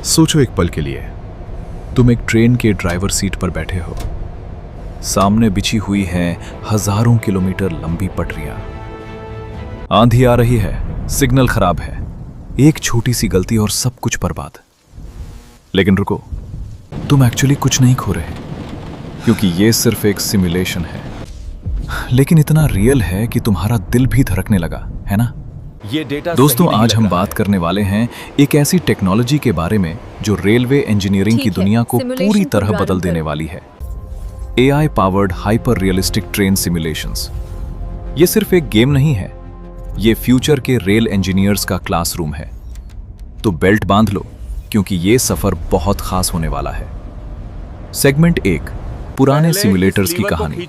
सोचो एक पल के लिए, तुम एक ट्रेन के ड्राइवर सीट पर बैठे हो। सामने बिछी हुई हैं हजारों किलोमीटर लंबी पटरियां। आंधी आ रही है, सिग्नल खराब है, एक छोटी सी गलती और सब कुछ बर्बाद। लेकिन रुको, तुम एक्चुअली कुछ नहीं खो रहे, क्योंकि ये सिर्फ एक सिमुलेशन है, लेकिन इतना रियल है कि तुम्हारा दिल भी धड़कने लगा, है ना? ये डेटा दोस्तों, आज हम बात करने वाले हैं एक ऐसी टेक्नोलॉजी के बारे में जो रेलवे इंजीनियरिंग की दुनिया को पूरी तरह बदल देने वाली है। AI powered hyper realistic train simulations. ये सिर्फ एक गेम नहीं है, ये फ्यूचर के रेल इंजीनियर्स का क्लासरूम है। तो बेल्ट बांध लो, क्योंकि ये सफर बहुत खास होने वाला है। सेगमेंट 1, पुराने सिमुलेटर्स की कहानी।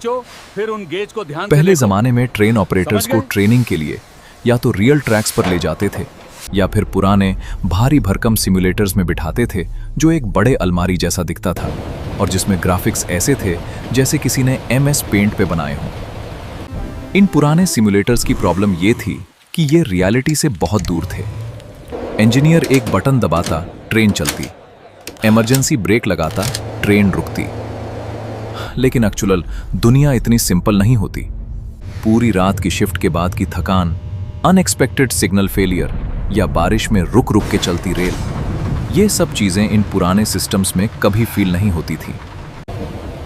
फिर उन गेज को ध्यान पहले जमाने में ट्रेन ऑपरेटर्स को ट्रेनिंग के लिए या तो रियल ट्रैक्स पर ले जाते थे या फिर पुराने भारी भरकम सिमुलेटर्स में बिठाते थे, जो एक बड़े अलमारी जैसा दिखता था और जिसमें ग्राफिक्स ऐसे थे जैसे किसी ने MS पेंट पे बनाए हों। इन पुराने सिमुलेटर्स की प्रॉब्लम ये थी कि ये रियलिटी से बहुत दूर थे। इंजीनियर एक बटन दबाता, ट्रेन चलती, इमरजेंसी ब्रेक लगाता, ट्रेन रुकती। लेकिन एक्चुअल दुनिया इतनी सिंपल नहीं होती। पूरी रात की शिफ्ट के बाद की थकान, अनएक्सपेक्टेड सिग्नल फेलियर या बारिश में रुक रुक के चलती रेल, ये सब चीजें इन पुराने सिस्टम्स में कभी फील नहीं होती थी।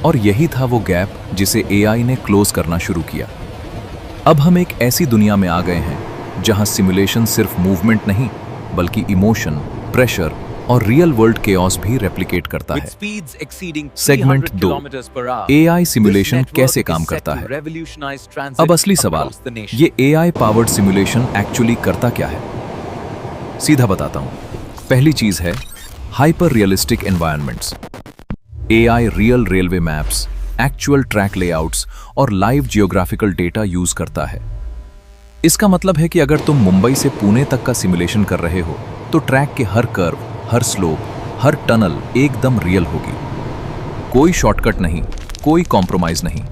और यही था वो गैप जिसे AI ने क्लोज करना शुरू किया। अब हम एक ऐसी दुनिया में आ गए हैं जहां सिमुलेशन सिर्फ मूवमेंट नहीं, बल्कि इमोशन, प्रेशर और रियल वर्ल्ड केओस भी रेप्लिकेट करता है। सेगमेंट 2, AI सिमुलेशन कैसे काम करता है? अब असली सवाल, ये AI पावर्ड सिमुलेशन एक्चुअली करता क्या है? सीधा बताता हूं। पहली चीज है hyper realistic environments. AI real railway maps, actual track layouts और लाइव जियोग्राफिकल डेटा यूज करता है। इसका मतलब है कि अगर तुम मुंबई से पुणे तक का सिमुलेशन कर रहे हो, तो ट्रैक के हर कर्व, हर स्लोप, हर टनल एकदम रियल होगी। कोई शॉर्टकट नहीं, कोई कॉम्प्रोमाइज नहीं।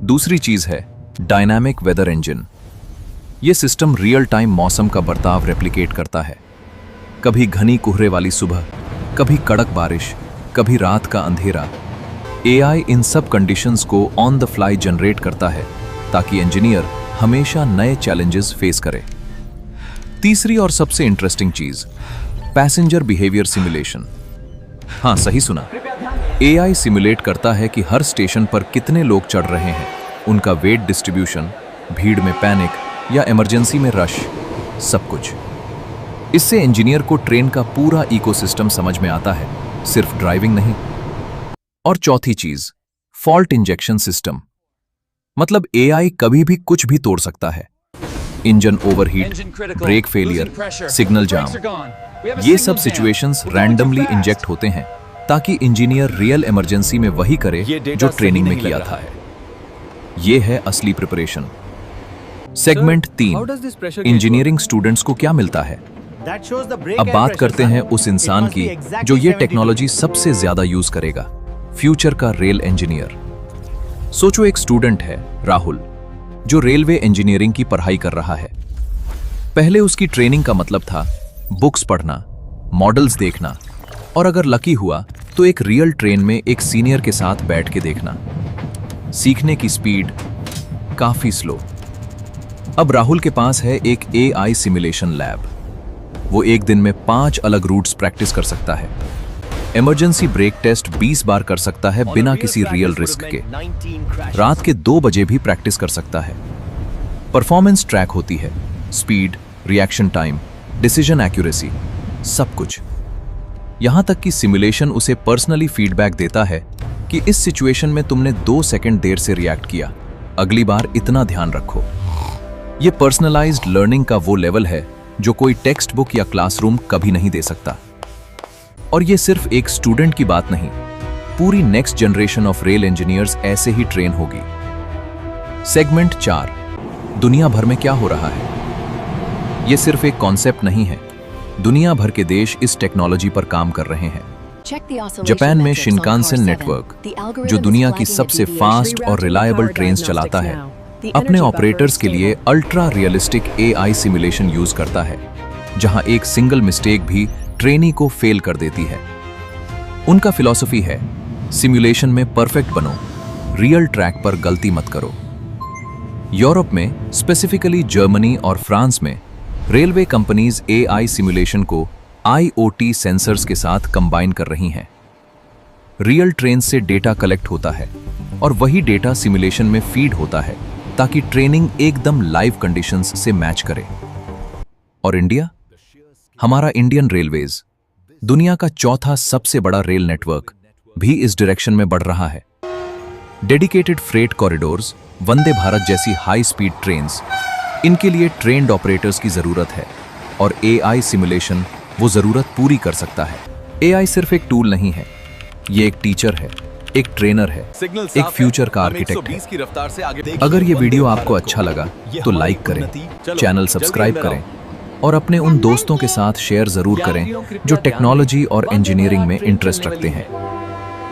दूसरी चीज है डायनामिक वेदर इंजन। यह सिस्टम रियल टाइम मौसम का बर्ताव रेप्लिकेट करता है। कभी घनी कोहरे वाली सुबह, कभी कड़क बारिश, कभी रात का अंधेरा। AI इन सब कंडीशंस को ऑन द फ्लाई जनरेट करता है ताकि इंजीनियर हमेशा नए चैलेंजेस फेस करे। तीसरी और सबसे इंटरेस्टिंग चीज, पैसेंजर बिहेवियर सिमुलेशन। हाँ, सही सुना। AI सिमुलेट करता है कि हर स्टेशन पर कितने लोग चढ़ रहे हैं, उनका वेट डिस्ट्रीब्यूशन, भीड़ में पैनिक या इमरजेंसी में रश, सब कुछ। इससे इंजीनियर को ट्रेन का पूरा इकोसिस्टम समझ में आता है, सिर्फ ड्राइविंग नहीं। और चौथी चीज, फॉल्ट इंजेक्शन सिस्टम। मतलब AI कभी भी कुछ भी तोड़ सकता है। Engine overheat, brake failure, signal jam, ये सब सिचुएशंस रैंडमली इंजेक्ट होते हैं ताकि इंजीनियर रियल इमरजेंसी में वही करे जो ट्रेनिंग में किया था। ये है असली प्रिपरेशन। सेगमेंट 3, इंजीनियरिंग स्टूडेंट्स को क्या मिलता है? अब बात करते हैं उस इंसान की जो ये टेक्नोलॉजी सबसे ज्यादा यूज करेगा, फ्यूचर का रेल इंजीनियर। सोचो, एक स्टूडेंट है राहुल, जो रेलवे इंजीनियरिंग की पढ़ाई कर रहा है। पहले उसकी ट्रेनिंग का मतलब था बुक्स पढ़ना, मॉडल्स देखना और अगर लकी हुआ तो एक रियल ट्रेन में एक सीनियर के साथ बैठ के देखना। सीखने की स्पीड काफी स्लो। अब राहुल के पास है एक AI सिमुलेशन लैब। वो एक दिन में 5 अलग रूट्स प्रैक्टिस कर सकता है। इमरजेंसी ब्रेक टेस्ट 20 बार कर सकता है बिना किसी रियल रिस्क के। रात के 2 बजे भी प्रैक्टिस कर सकता है। परफॉर्मेंस ट्रैक होती है, speed, reaction time, decision accuracy, सब कुछ। यहां तक कि सिमुलेशन उसे पर्सनली फीडबैक देता है कि इस सिचुएशन में तुमने 2 सेकंड देर से रिएक्ट किया, अगली बार इतना ध्यान रखो। यह पर्सनलाइज्ड लर्निंग का वो लेवल है जो कोई टेक्स्ट बुक या क्लासरूम कभी नहीं दे सकता। और ये सिर्फ एक स्टूडेंट की बात नहीं, पूरी next generation of rail engineers ऐसे ही ट्रेन होगी। सेगमेंट 4, दुनिया भर में क्या हो रहा है? ये सिर्फ एक कॉन्सेप्ट नहीं है, दुनिया भर के देश इस टेक्नोलॉजी पर काम कर रहे हैं। जापान में शिनकानसेन नेटवर्क, जो दुनिया की सबसे फास्ट और रिलायबल ट्रेन्स चलाता है, अपने ऑपरेटर्स के लिए ultra realistic AI simulation use करता है, जहां एक सिंगल मिस्टेक भी ट्रेनी को फेल कर देती है। उनका फिलॉसफी है, सिमुलेशन में परफेक्ट बनो, रियल ट्रैक पर गलती मत करो। यूरोप में, स्पेसिफिकली जर्मनी और फ्रांस में, रेलवे कंपनीज एआई सिमुलेशन को आईओटी सेंसर्स के साथ कंबाइन कर रही हैं। रियल ट्रेन से डेटा कलेक्ट होता है और वही डेटा सिमुलेशन में फीड होता है ताकि ट्रेनिंग एकदम लाइव कंडीशंस से मैच करे। और इंडिया, हमारा इंडियन रेलवेज, दुनिया का चौथा सबसे बड़ा रेल नेटवर्क, भी इस डायरेक्शन में बढ़ रहा है। Dedicated freight corridors, Vande Bharat जैसी हाई स्पीड ट्रेन्स, इनके लिए ट्रेन्ड ऑपरेटर्स की जरूरत है और एआई सिमुलेशन वो जरूरत पूरी कर सकता है। एआई सिर्फ एक टूल नहीं है, ये एक टीचर है, एक ट्रेनर है, एक फ्यूचर का आर्किटेक्ट है। अगर ये वीडियो आपको अच्छा लगा तो लाइक करें, चैनल सब्सक्राइब करें और अपने उन दोस्तों के साथ शेयर जरूर करें जो टेक्नोलॉजी और इंजीनियरिंग में इंटरेस्ट रखते हैं।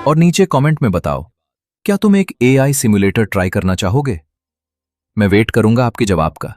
और नीचे कमेंट में बताओ, क्या तुम एक एआई सिमुलेटर ट्राई करना चाहोगे? मैं वेट करूंगा आपके जवाब का।